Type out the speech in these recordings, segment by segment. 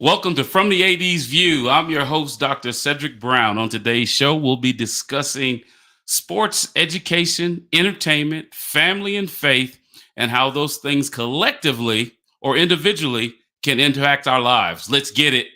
Welcome to From the AD's View. I'm your host, Dr. Cedric Brown. On today's show, we'll be discussing sports, education, entertainment, family, and faith, and how those things collectively or individually can impact our lives. Let's get it.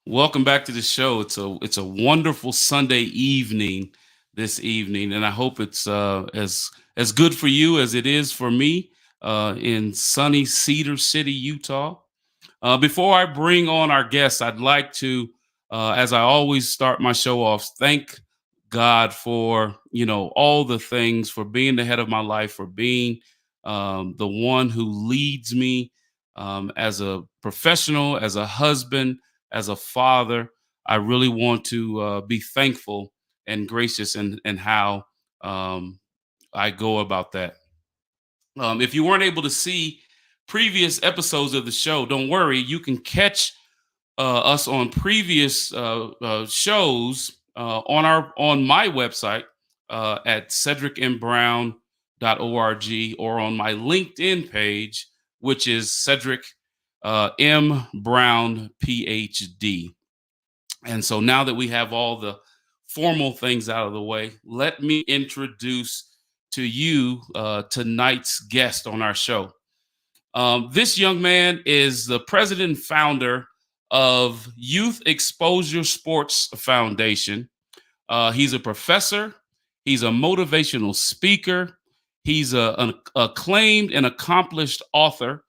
Welcome back to the show. It's a wonderful Sunday evening this evening, and I hope it's as good for you as it is for me in sunny Cedar City, Utah. Before I bring on our guests, I'd like to, as I always start my show off, thank God for all the things, for being the head of my life, for being the one who leads me as a professional, as a husband, as a father. I really want to be thankful and gracious in how I go about that. If you weren't able to see previous episodes of the show, don't worry. You can catch us on previous shows on my website at cedricmbrown.org or on my LinkedIn page, which is Cedric M. Brown, PhD. And so now that we have all the formal things out of the way, let me introduce to you tonight's guest on our show. This young man is the president and founder of Youth Exposure Sports Foundation. He's a professor. He's a motivational speaker. He's an acclaimed and accomplished author.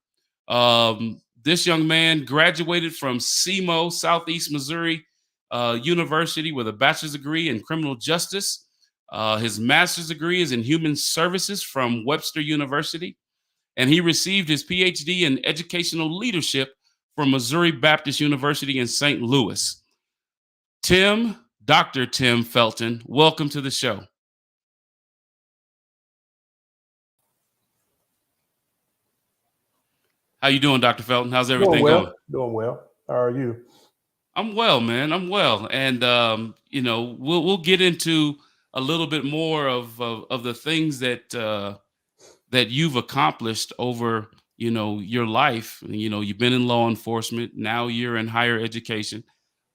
This young man graduated from SEMO, Southeast Missouri University, with a bachelor's degree in criminal justice. His master's degree is in human services from Webster University. And he received his PhD in educational leadership from Missouri Baptist University in St. Louis. Dr. Tim Felton, welcome to the show. How you doing, Dr. Felton? How's everything going? Doing well. How are you? I'm well, man. I'm well, and we'll get into a little bit more of the things that you've accomplished over your life. You've been in law enforcement. Now you're in higher education.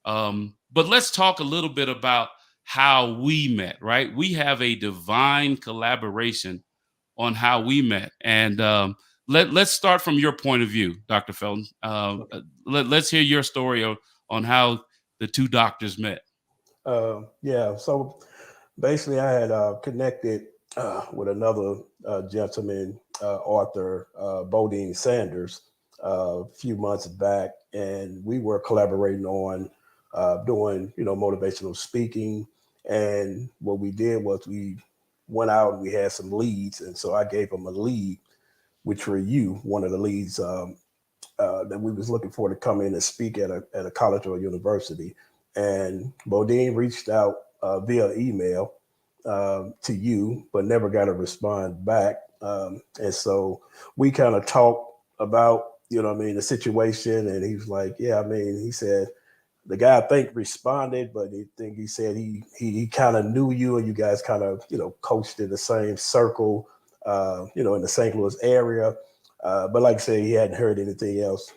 But let's talk a little bit about how we met. Right? We have a divine collaboration on how we met, and let's start from your point of view, Dr. Felton. Let's hear your story on how the two doctors met. Yeah. So basically, I had connected with another gentleman, Arthur Bodine Sanders, a few months back, and we were collaborating on doing, motivational speaking. And what we did was we went out and we had some leads, and so I gave him a lead, which were you, one of the leads that we was looking for to come in and speak at a college or a university. And Bodine reached out via email to you, but never got a response back. And so we kind of talked about, the situation. And he was like, yeah, he said, the guy I think responded, but he said he kind of knew you and you guys kind of, coached in the same circle, in the St. Louis area. But like I said, he hadn't heard anything else,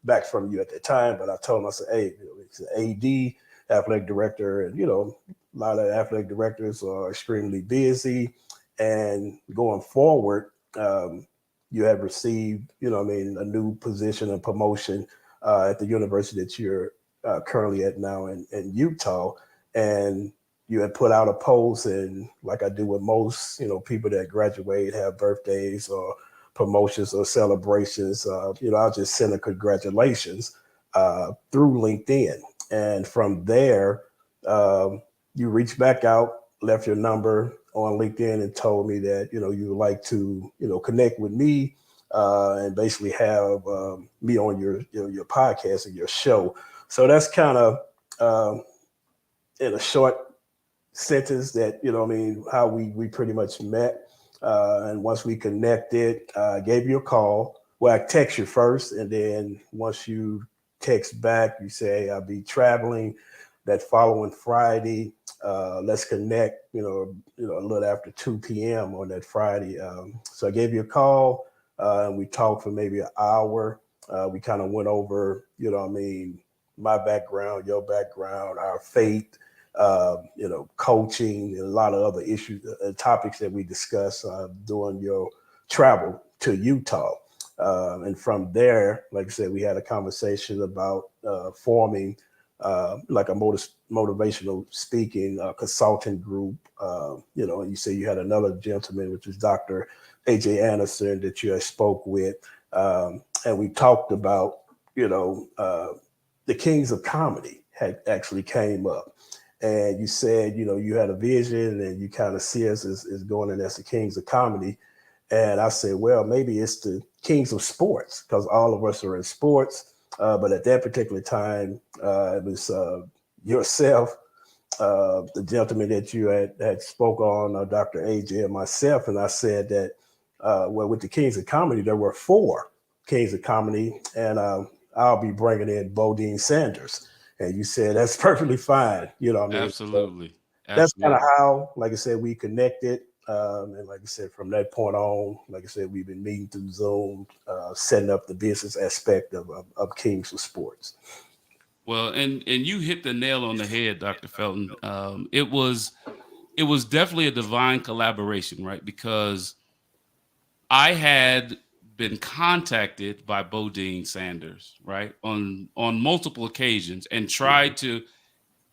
back from you at the time. But I told him, I said, hey, it's an AD, athletic director, and, a lot of athletic directors are extremely busy. And going forward, you have received, a new position and promotion at the university that you're currently at now in Utah. And you had put out a post, and like I do with most, people that graduate, have birthdays or promotions or celebrations, I'll just send a congratulations through LinkedIn. And from there, you reached back out, left your number on LinkedIn and told me that, you would like to, connect with me and basically have me on your podcast and your show. So that's kind of um, in a short sentence that I mean how we pretty much met, and once we connected, I gave you a call. Well, I text you first, and then once you text back, you say I'll be traveling that following Friday. Let's connect. A little after 2 p.m. on that Friday. So I gave you a call, and we talked for maybe an hour. We kind of went over, I mean, my background, your background, our faith, coaching, and a lot of other issues, topics that we discussed during your travel to Utah. And from there, like I said, we had a conversation about forming like a motivational speaking consultant group. And you say you had another gentleman, which is Dr. AJ Anderson, that you had spoke with. And we talked about, you know, uh, the Kings of Comedy had actually came up, and you said you had a vision and you kind of see us as going in as the Kings of Comedy. And I said, well, maybe it's the Kings of Sports because all of us are in sports. But at that particular time, it was yourself, the gentleman that you had spoke on, Dr. AJ, and myself. And I said that, well, with the Kings of Comedy, there were four Kings of Comedy, and I'll be bringing in Bodine Sanders. And you said that's perfectly fine. You know what I mean? So Absolutely. that's kind of Absolutely. how, like I said, we connected. And like I said, from that point on, like I said, we've been meeting through Zoom, setting up the business aspect of Kings of Sports. Well, and you hit the nail on the head, Dr. Felton. It was definitely a divine collaboration, right? Because I had been contacted by Bodine Sanders, right, on multiple occasions, and Mhm. tried to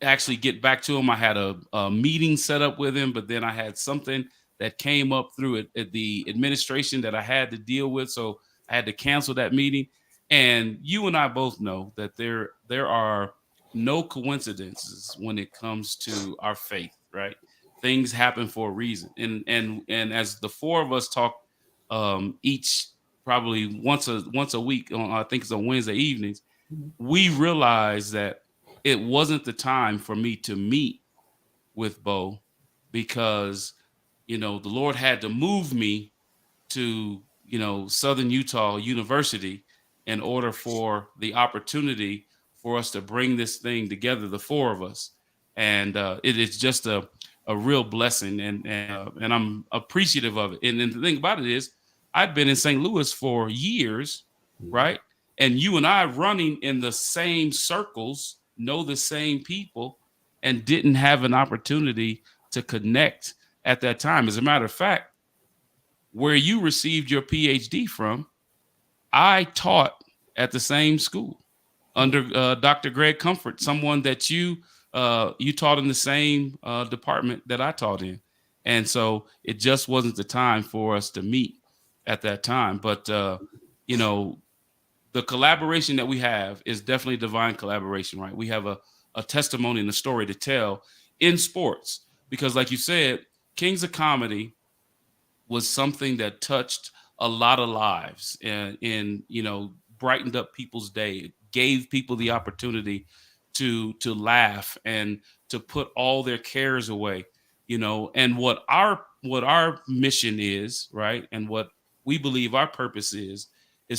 actually get back to him. I had a meeting set up with him, but then I had something that came up through it at the administration that I had to deal with, so I had to cancel that meeting. And you and I both know that there are no coincidences when it comes to our faith, right? Things happen for a reason, and as the four of us talk, each probably once a week on, I think it's on Wednesday evenings, we realized that it wasn't the time for me to meet with Bo because the Lord had to move me to Southern Utah University in order for the opportunity for us to bring this thing together, the four of us. And it is just a real blessing, and I'm appreciative of it. And the thing about it is, I've been in St. Louis for years, Mhm. right? And you and I running in the same circles, know the same people, and didn't have an opportunity to connect at that time. As a matter of fact, where you received your PhD from, I taught at the same school under Dr. Greg Comfort, someone that you taught in the same department that I taught in, and so it just wasn't the time for us to meet at that time. But you know, the collaboration that we have is definitely divine collaboration, right? We have a testimony and a story to tell in sports because, like you said, Kings of Comedy was something that touched a lot of lives and brightened up people's day. It gave people the opportunity to laugh and to put all their cares away. And what our mission is, right, and what we believe our purpose is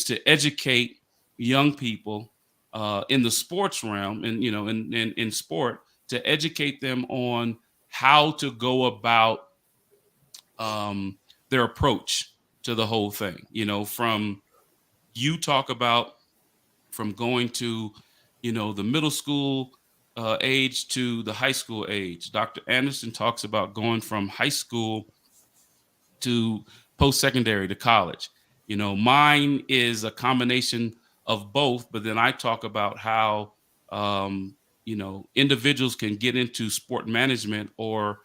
to educate young people in the sports realm, and in sport, to educate them on how to go about um, their approach to the whole thing. From you talk about from going to, the middle school age to the high school age. Dr. Anderson talks about going from high school to post secondary to college. Mine is a combination of both, but then I talk about how individuals can get into sport management or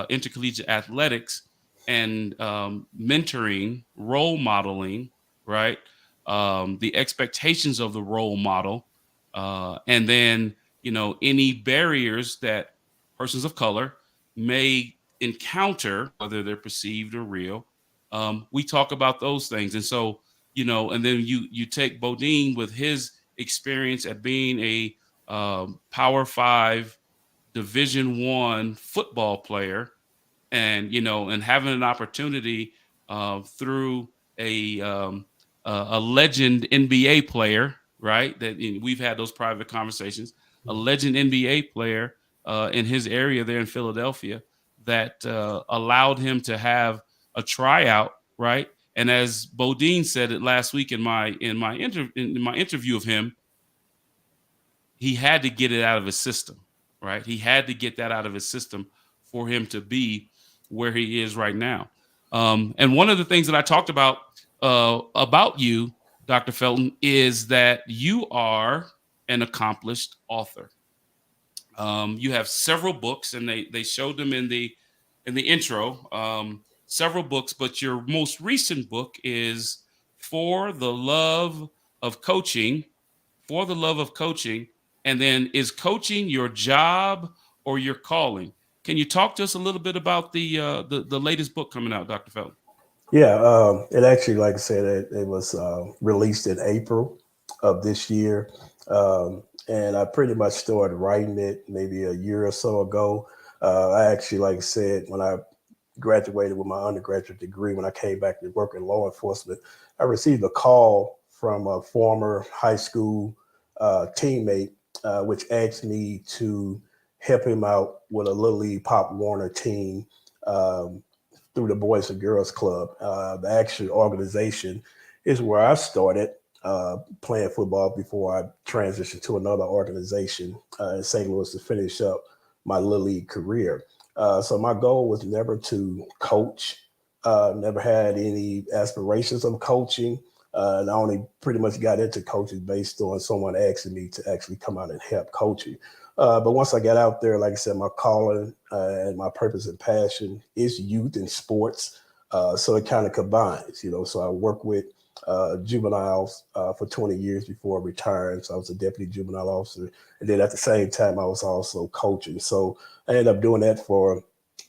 intercollegiate athletics and mentoring, role modeling, right? The expectations of the role model, and then any barriers that persons of color may encounter, whether they're perceived or real. We talk about those things, and so and then you take Bodine with his experience at being a Power Five Division I football player, and and having an opportunity through a a legend NBA player, right? That we've had those private conversations. A legend NBA player in his area there in Philadelphia that allowed him to have a tryout, right? And as Bodine said it last week in my interview of him, he had to get it out of his system, right? He had to get that out of his system for him to be where he is right now. And one of the things that I talked about you, Dr. Felton, is that you are an accomplished author. You have several books, and they showed them in the intro. Several books, but your most recent book is "For the Love of Coaching." For the love of coaching, and then is coaching your job or your calling? Can you talk to us a little bit about the latest book coming out, Dr. Felton? Yeah, it actually, like I said, it was released in April of this year. And I pretty much started writing it maybe a year or so ago. I actually, like I said, when I graduated with my undergraduate degree, when I came back to work in law enforcement, I received a call from a former high school teammate, which asked me to help him out with a Little League Pop Warner team. Through the Boys and Girls Club. The actual organization is where I started playing football before I transitioned to another organization in St. Louis to finish up my Little League career. So my goal was never to coach, never had any aspirations of coaching. And I only pretty much got into coaching based on someone asking me to actually come out and help coaching. But once I got out there, like I said, my calling and my purpose and passion is youth and sports. So it kind of combines, So I work with juveniles for 20 years before retiring. So I was a deputy juvenile officer. And then at the same time, I was also coaching. So I ended up doing that for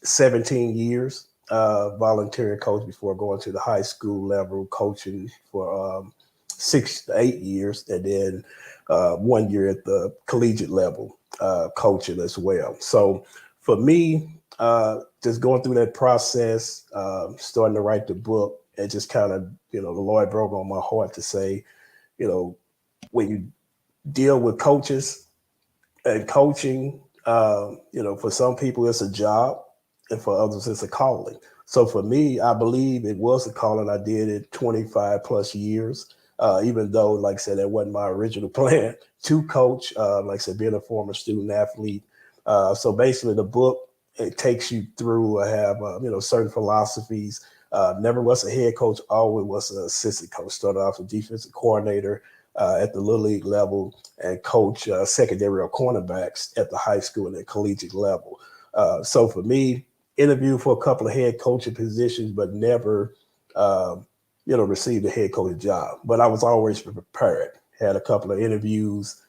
17 years, volunteering coach before going to the high school level, coaching for 6 to 8 years, and then 1 year at the collegiate level, coaching as well. So for me, just going through that process, starting to write the book, and just kind of, the Lord broke on my heart to say, you know, when you deal with coaches and coaching, for some people it's a job, and for others it's a calling. So for me, I believe it was a calling. I did it 25 plus years, even though, like I said, that wasn't my original plan to coach. Like I said, being a former student athlete. So basically, the book, it takes you through. I have certain philosophies. Never was a head coach, always was an assistant coach. Started off as a defensive coordinator at the Little League level, and coach secondary or cornerbacks at the high school and the collegiate level. So for me, interviewed for a couple of head coaching positions, but never, received a head coach job. But I was always prepared. Had a couple of interviews,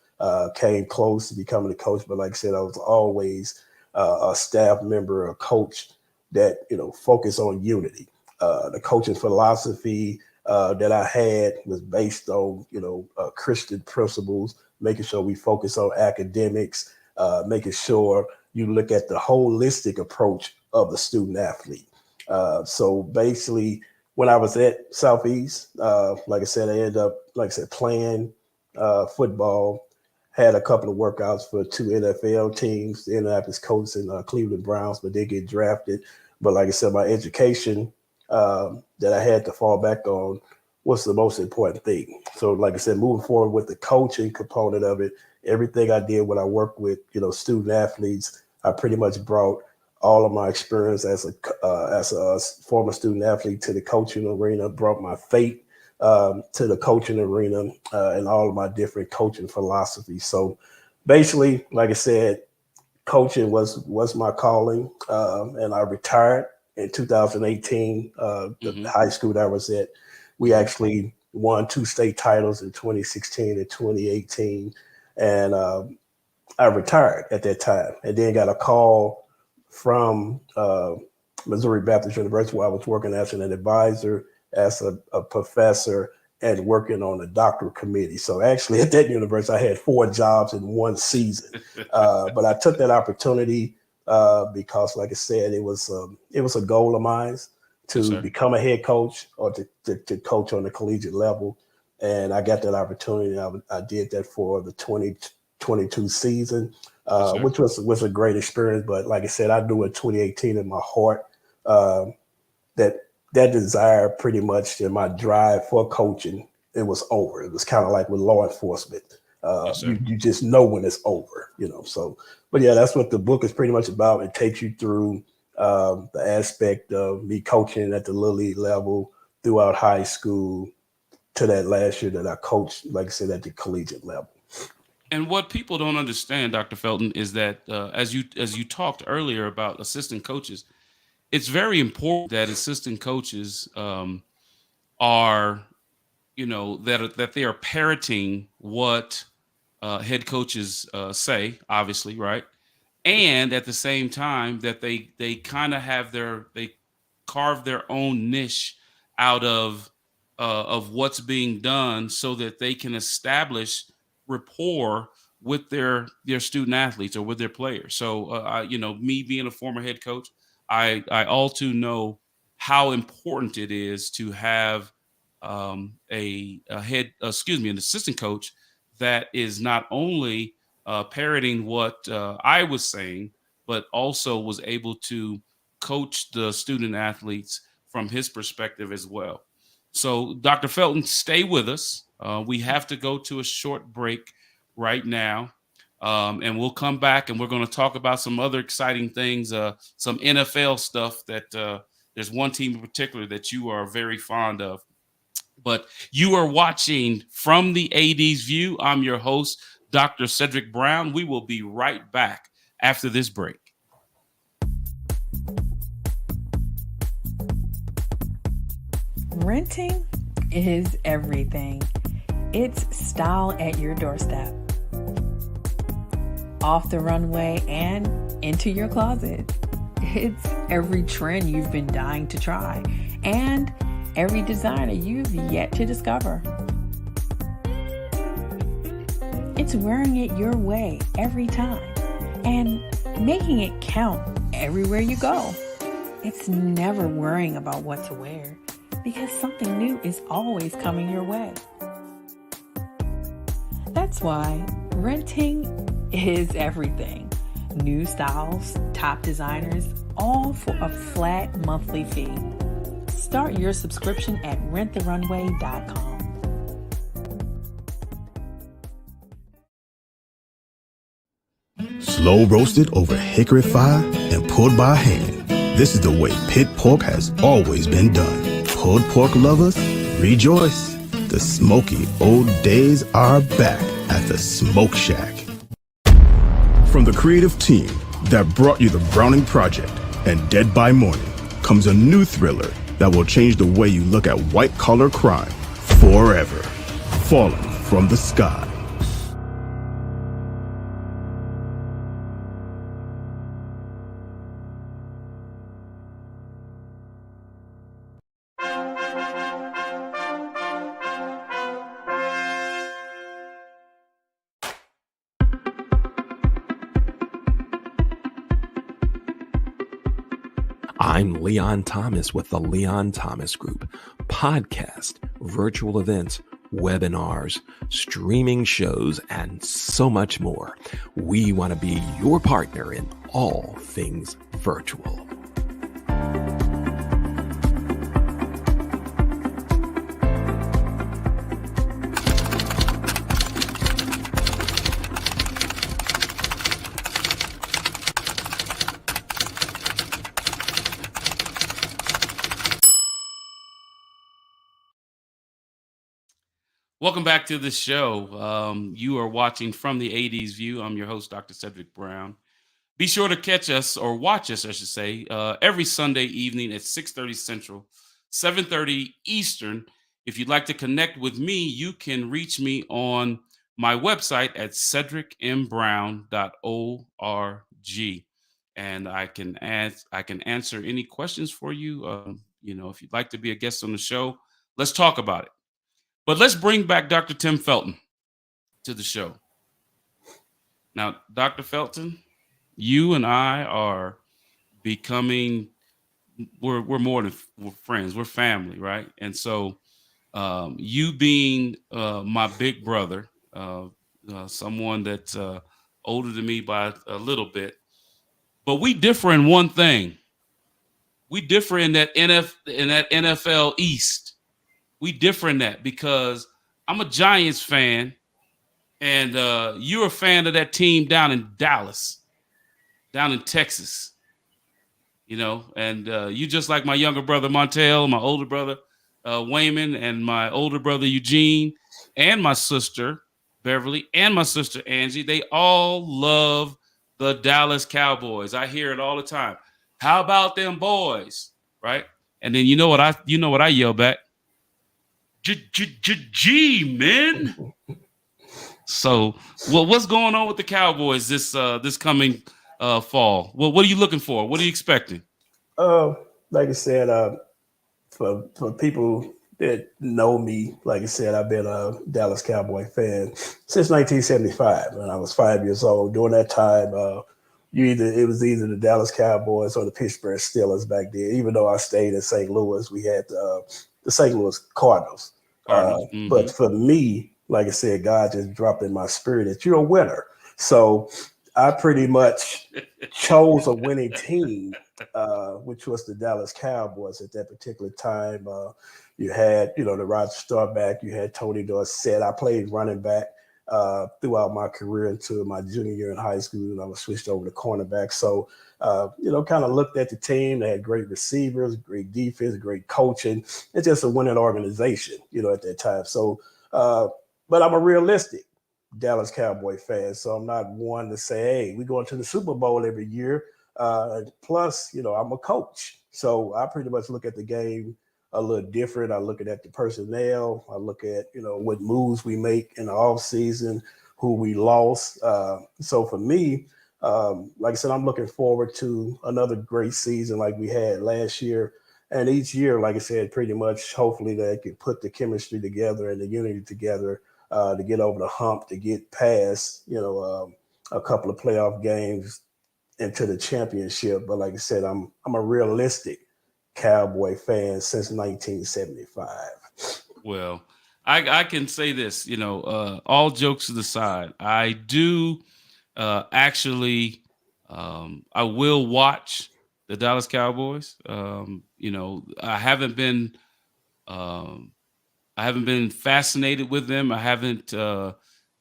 came close to becoming a coach. But like I said, I was always a staff member, a coach that focused on unity. The coaching philosophy that I had was based on Christian principles, making sure we focus on academics, making sure you look at the holistic approach of the student athlete. So basically, when I was at Southeast, like I said, I ended up, like I said, playing football. Had a couple of workouts for two NFL teams, the Indianapolis Colts and Cleveland Browns, but they get drafted. But like I said, my education that I had to fall back on was the most important thing. So, like I said, moving forward with the coaching component of it, everything I did when I worked with student athletes, I pretty much brought all of my experience as a former student athlete to the coaching arena, brought my faith to the coaching arena, and all of my different coaching philosophies. So basically, like I said, coaching was my calling, and I retired in 2018. The Mm-hmm. high school that I was at, we Mm-hmm. actually won two state titles in 2016 and 2018, and I retired at that time, and then got a call from Missouri Baptist University, where I was working as an advisor, as a professor, and working on the doctoral committee. So actually, at that university, I had 4 jobs in one season. But I took that opportunity because, like I said, it was a goal of mine Yes, to sir. become a head coach or to coach on the collegiate level. And I got that opportunity. I did that for the 2022 season, Yes, sir. which was a great experience. But like I said, I knew in 2018 in my heart uh, that that desire pretty much and my drive for coaching, it was over. It was kind of like with law enforcement. Yes, You sir. you just know when it's over, you know. So, but yeah, that's what the book is pretty much about. It takes you through the aspect of me coaching at the little league level throughout high school to that last year that I coached, like I said, at the collegiate level. And what people don't understand, Dr. Felton, is that as you talked earlier about assistant coaches, it's very important that assistant coaches are, that they are parroting what head coaches say, obviously, right? And at the same time that they kind of have they carve their own niche out of what's being done so that they can establish rapport with their student athletes or with their players. So me being a former head coach, I all too know how important it is to have an assistant coach that is not only parroting what I was saying, but also was able to coach the student athletes from his perspective as well. So, Dr. Felton, stay with us. We have to go to a short break right now. And we'll come back and we're going to talk about some other exciting things, some NFL stuff that there's one team in particular that you are very fond of. But you are watching From the AD's View. I'm your host, Dr. Cedric Brown. We will be right back after this break. Renting is everything. It's style at your doorstep, off the runway, and into your closet. It's every trend you've been dying to try, and every designer you've yet to discover. It's wearing it your way every time and making it count everywhere you go. It's never worrying about what to wear because something new is always coming your way. That's why renting is everything. New styles, top designers, all for a flat monthly fee. Start your subscription at renttherunway.com. Slow roasted over hickory fire and pulled by hand. This is the way pit pork has always been done. Pulled pork lovers, rejoice. The smoky old days are back at the Smoke Shack. From the creative team that brought you The Browning Project and Dead by Morning comes a new thriller that will change the way you look at white-collar crime forever. Falling from the Sky. I'm Leon Thomas with the Leon Thomas Group. Podcast, virtual events, webinars, streaming shows, and so much more. We want to be your partner in all things virtual. Welcome back to the show. You are watching From the AD's View. I'm your host, Dr. Cedric Brown. Be sure to catch us or watch us, I should say, every Sunday evening at 6:30 Central, 7:30 Eastern. If you'd like to connect with me, you can reach me on my website at cedricmbrown.org. And I can answer any questions for you. If you'd like to be a guest on the show, let's talk about it. But let's bring back Dr. Tim Felton to the show. Now, Dr. Felton, you and I are becoming we're more than we're friends. We're family, right? And so you being my big brother, someone that's older than me by a little bit, but we differ in one thing. We differ in that NFL East. We differ in that because I'm a Giants fan, and you're a fan of that team down in Dallas, down in Texas. And you just like my younger brother Montel, my older brother Wayman, and my older brother Eugene, and my sister Beverly, and my sister Angie. They all love the Dallas Cowboys. I hear it all the time. How about them boys, right? And then you know what I yell back? G men. So, what's going on with the Cowboys this coming fall? Well, what are you looking for? What are you expecting? Like I said, for people that know me, like I said, I've been a Dallas Cowboy fan since 1975 when I was 5 years old. During that time, it was either the Dallas Cowboys or the Pittsburgh Steelers back then. Even though I stayed in St. Louis, we had the St. Louis Cardinals. But for me, like I said, God just dropped in my spirit that you're a winner. So I pretty much chose a winning team, which was the Dallas Cowboys at that particular time. You had, the Roger Staubach, you had Tony Dorsett. I played running back throughout my career until my junior year in high school, and I was switched over to cornerback. So, kind of looked at the team. They had great receivers, great defense, great coaching. It's just a winning organization, at that time. So, but I'm a realistic Dallas Cowboy fan, so I'm not one to say, hey, we going to the Super Bowl every year. Plus, I'm a coach. So I pretty much look at the game a little different. I look at the personnel. I look at, what moves we make in the offseason, who we lost. So for me, like I said, I'm looking forward to another great season like we had last year. And each year, like I said, pretty much hopefully they can put the chemistry together and the unity together to get over the hump, to get past, a couple of playoff games into the championship. But like I said, I'm a realistic Cowboy fan since 1975. Well, I can say this, all jokes aside, I do actually, I will watch the Dallas Cowboys. I haven't been fascinated with them. I haven't.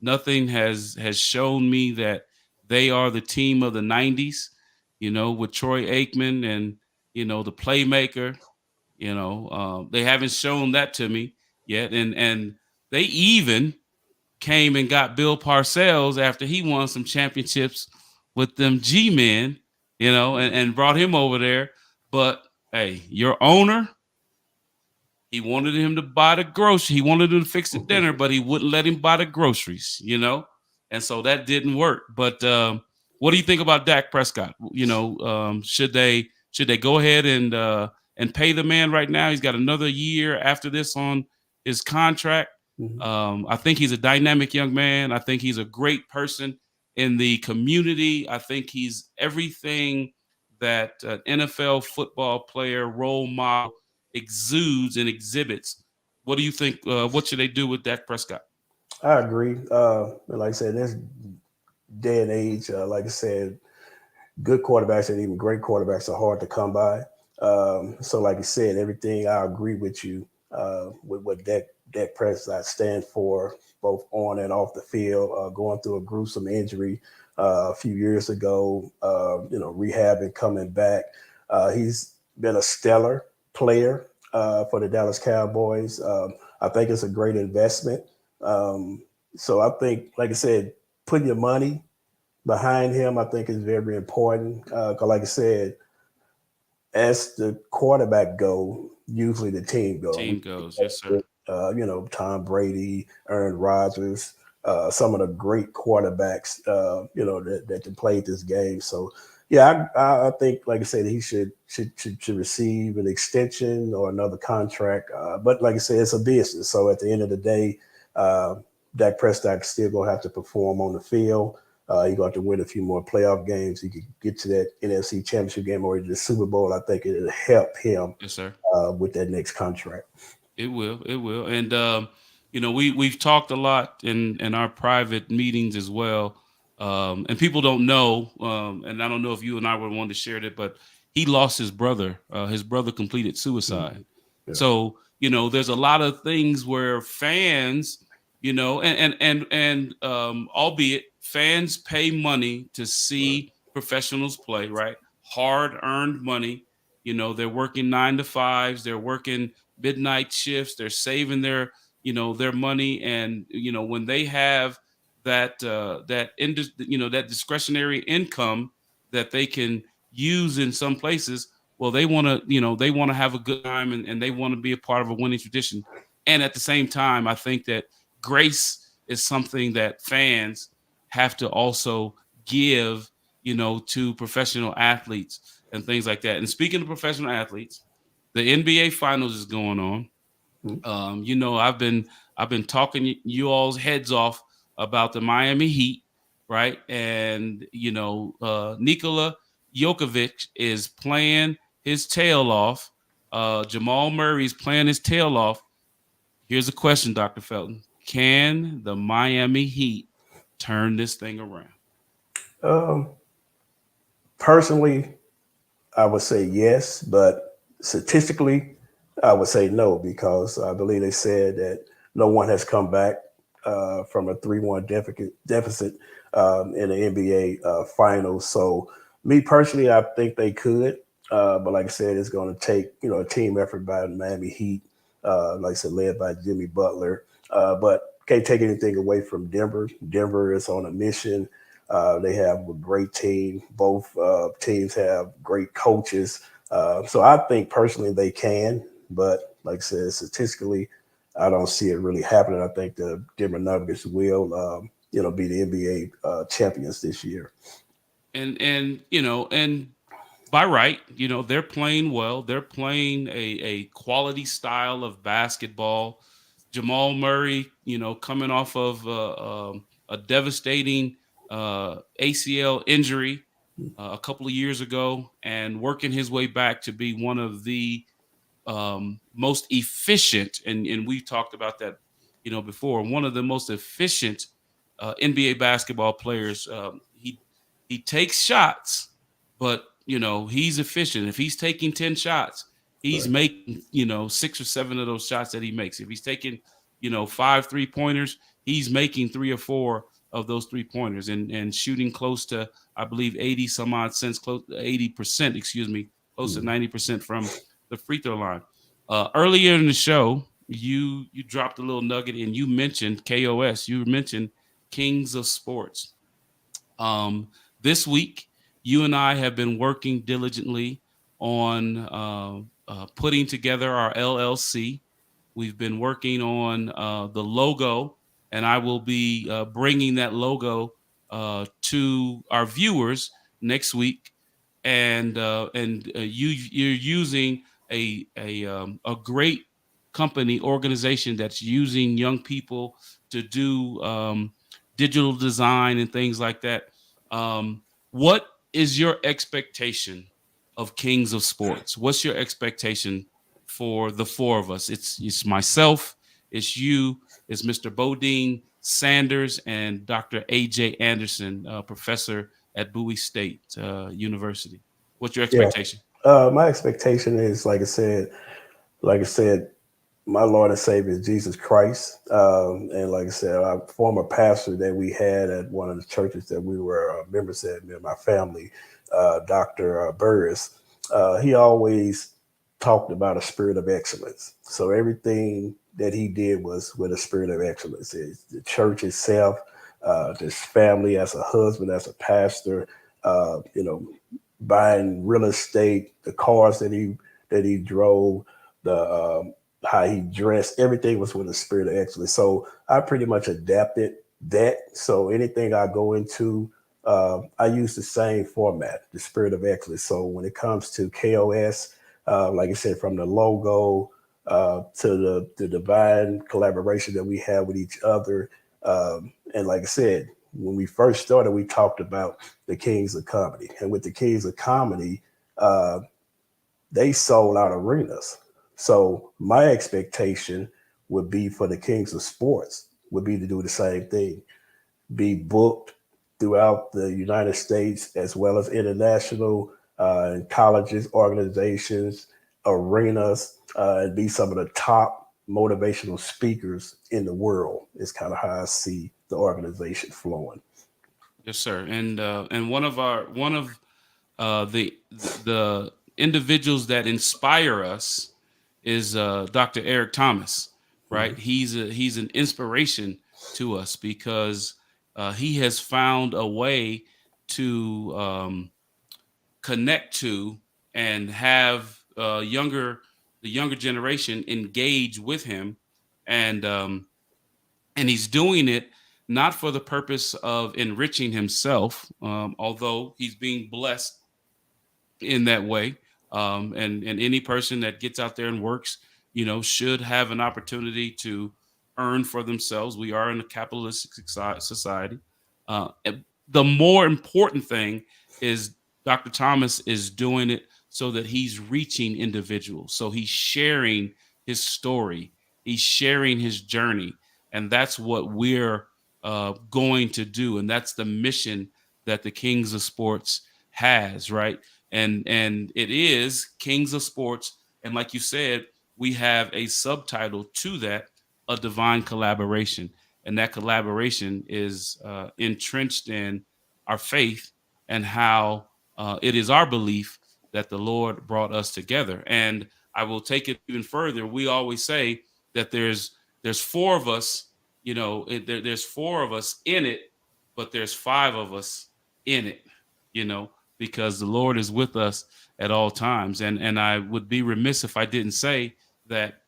Nothing has shown me that they are the team of the '90s. With Troy Aikman and the playmaker. They haven't shown that to me yet, and they even came and got Bill Parcells after he won some championships with them G-men, and brought him over there. But hey, your owner. He wanted him to buy the groceries. He wanted him to fix the dinner, but he wouldn't let him buy the groceries, And so that didn't work. But what do you think about Dak Prescott? Should they go ahead and pay the man right now? He's got another year after this on his contract. I think he's a dynamic young man. I think he's a great person in the community. I think he's everything that an NFL football player, role model, exudes and exhibits. What do you think? What should they do with Dak Prescott? I agree. Like I said, in this day and age, like I said, good quarterbacks and even great quarterbacks are hard to come by. So like I said, everything I agree with you with what Dak Prescott stands for, both on and off the field, going through a gruesome injury a few years ago, rehabbing, coming back. He's been a stellar player for the Dallas Cowboys. I think it's a great investment. So I think, like I said, putting your money behind him, I think is very important. Because like I said, as the quarterback go, usually the team goes. Team goes, yes, sir. Tom Brady, Aaron Rodgers, some of the great quarterbacks, that played this game. So Yeah, I think, like I said, he should receive an extension or another contract. But like I said, it's a business. So at the end of the day, uh, Dak Prescott still gonna have to perform on the field. He's going to have to win a few more playoff games. He could get to that NFC Championship game or the Super Bowl. I think it'll help him Yes, sir. with that next contract. It will. It will. And we've talked a lot in our private meetings as well. And people don't know, and I don't know if you and I would want to share it, but he lost his brother. His brother completed suicide. Mhm. Yeah. So, there's a lot of things where fans, and albeit fans pay money to see professionals play, right? Hard earned money. They're working 9 to 5s. They're working midnight shifts. They're saving their money, and when they have that discretionary income that they can use in some places, well, they want to have a good time, and they want to be a part of a winning tradition. And at the same time, I think that grace is something that fans have to also give, to professional athletes and things like that. And speaking of professional athletes, the NBA Finals is going on. Mhm. I've been talking you all's heads off about the Miami Heat, right? And Nikola Jokovic is playing his tail off. Jamal Murray is playing his tail off. Here's a question, Dr. Felton: can the Miami Heat turn this thing around? Um, Personally, I would say yes, but statistically, I would say no because I believe they said that no one has come back from a 3-1 deficit in the NBA finals. So, me personally, I think they could, but like I said, it's going to take a team effort by the Miami Heat, like I said, led by Jimmy Butler. But can't take anything away from Denver. Denver is on a mission. They have a great team. Both teams have great coaches. So I think personally they can, but like I said, statistically, I don't see it really happening. I think the Denver Nuggets will, be the NBA champions this year. And by right, they're playing well. They're playing a quality style of basketball. Jamal Murray, coming off of a devastating ACL injury a couple of years ago, and working his way back to be one of the most efficient, and we've talked about that, before. One of the most efficient NBA basketball players. He takes shots, but he's efficient. If he's taking 10 shots, he's Right. making 6 or 7 of those shots that he makes. If he's taking 5 3-pointers, he's making 3 or 4 of those 3-pointers, and shooting close to, I believe, 80 some odd cents, close to 80%, excuse me, close to Mhm. 90% from the free throw line. Earlier in the show, you dropped a little nugget and you mentioned KOS. You mentioned Kings of Sports. This week, you and I have been working diligently on putting together our LLC. We've been working on the logo, and I will be bringing that logo to our viewers next week. You're using a great company organization that's using young people to do digital design and things like that. What is your expectation of Kings of Sports? What's your expectation for the four of us? It's myself, it's you, it's Mr. Bodine Sanders, and Dr. AJ Anderson, professor at Bowie State University. What's your Yeah. expectation? My expectation is, like I said, my Lord and Savior is Jesus Christ. And like I said, our former pastor that we had at one of the churches that we were members at, me and my family, Dr. Burris, he always talked about a spirit of excellence. So everything that he did was with a spirit of excellence. It's the church itself, this family as a husband, as a pastor, uh, you know, buying real estate, the cars that he drove, the how he dressed, everything was with a spirit of excellence. So I pretty much adapted that. So anything I go into, I use the same format, the spirit of excellence. So when it comes to KOS, like I said, from the logo to the divine collaboration that we have with each other, and like I said, when we first started, we talked about the Kings of Comedy, and with the Kings of Comedy, uh, they sold out arenas. So my expectation would be for the Kings of Sports would be to do the same thing, be booked throughout the United States as well as international and colleges, organizations, arenas, and be some of the top motivational speakers in the world. Is kind of how I see the organization flowing. Yes, sir. And one of the individuals that inspire us is Dr. Eric Thomas, right? Mhm. He's an inspiration to us because he has found a way to connect to and have the younger generation engage with him, and he's doing it not for the purpose of enriching himself, although he's being blessed in that way. And any person that gets out there and works, should have an opportunity to earn for themselves. We are in a capitalistic society. The more important thing is Dr. Thomas is doing it so that he's reaching individuals. So he's sharing his story, he's sharing his journey, and that's what we're going to do, and that's the mission that the Kings of Sports has, right? And it is Kings of Sports, and like you said, we have a subtitle to that, a divine collaboration, and that collaboration is entrenched in our faith and how it is our belief that the Lord brought us together. And I will take it even further. We always say that there's four of us, there's four of us in it, but there's five of us in it, you know, because the Lord is with us at all times. And I would be remiss if I didn't say that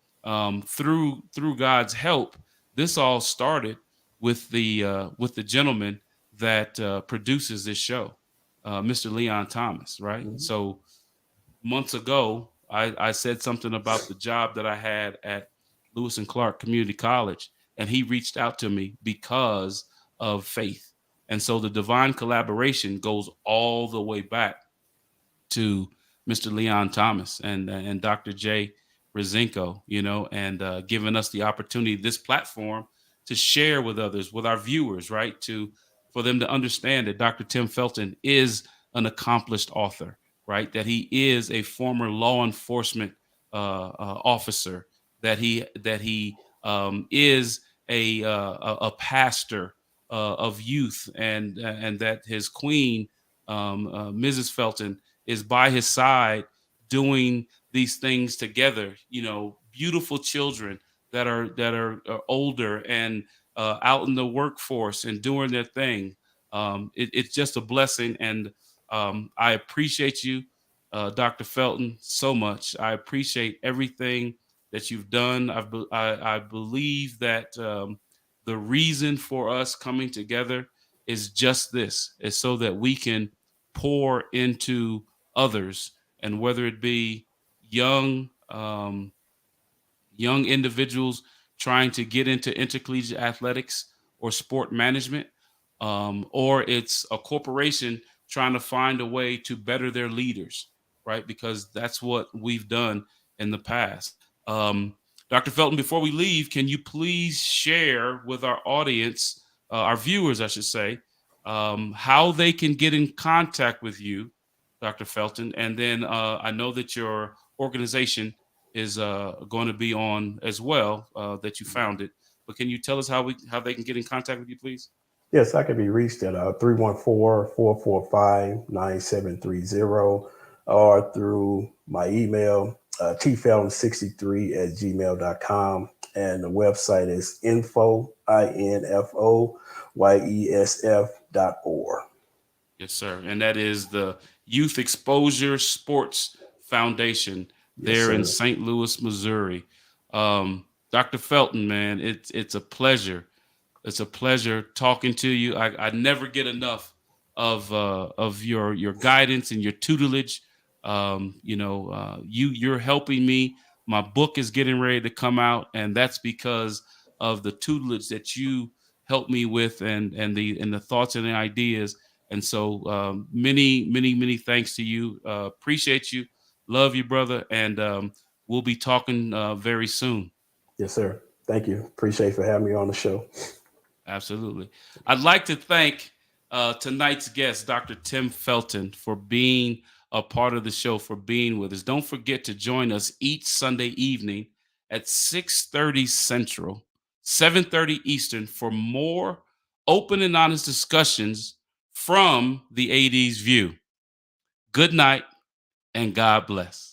through God's help, this all started with the gentleman that produces this show, Mr. Leon Thomas, right? Mhm. So months ago, I said something about the job that I had at Lewis and Clark Community College, and he reached out to me because of faith. And so the divine collaboration goes all the way back to Mr. Leon Thomas and Dr. Jay Rezinko, and giving us the opportunity, this platform, to share with others, with our viewers, right? For them to understand that Dr. Tim Felton is an accomplished author, right? That he is a former law enforcement officer, that he is a pastor of youth, and that his queen, Mrs. Felton, is by his side doing these things together. Beautiful children that are older and out in the workforce and doing their thing. It's just a blessing, and I appreciate you, Dr. Felton, so much. I appreciate everything that you've done. I believe that the reason for us coming together is just this: is so that we can pour into others, and whether it be young young individuals trying to get into intercollegiate athletics or sport management, or it's a corporation trying to find a way to better their leaders, right? Because that's what we've done in the past. Dr. Felton, before we leave, can you please share with our audience, our viewers, I should say, how they can get in contact with you, Dr. Felton? And then I know that your organization is going to be on as well, that you founded. But can you tell us how they can get in contact with you, please? Yes, I can be reached at 314-445-9730 or through my email, tfelton63 at gmail.com. And the website is infoyesf.org. Yes, sir. And that is the Youth Exposure Sports Foundation Yes, there in sir. St. Louis, Missouri. Dr. Felton, man, it's a pleasure. It's a pleasure talking to you. I never get enough of your guidance and your tutelage. You're helping me. My book is getting ready to come out, and that's because of the tutelage that you helped me with, and the thoughts and the ideas. And so, many thanks to you. Appreciate you. Love you, brother. And we'll be talking very soon. Yes, sir. Thank you. Appreciate for having me on the show. Absolutely. I'd like to thank tonight's guest, Dr. Tim Felton, for being a part of the show, for being with us. Don't forget to join us each Sunday evening at 6:30 Central, 7:30 Eastern for more open and honest discussions from the 80s view. Good night and God bless.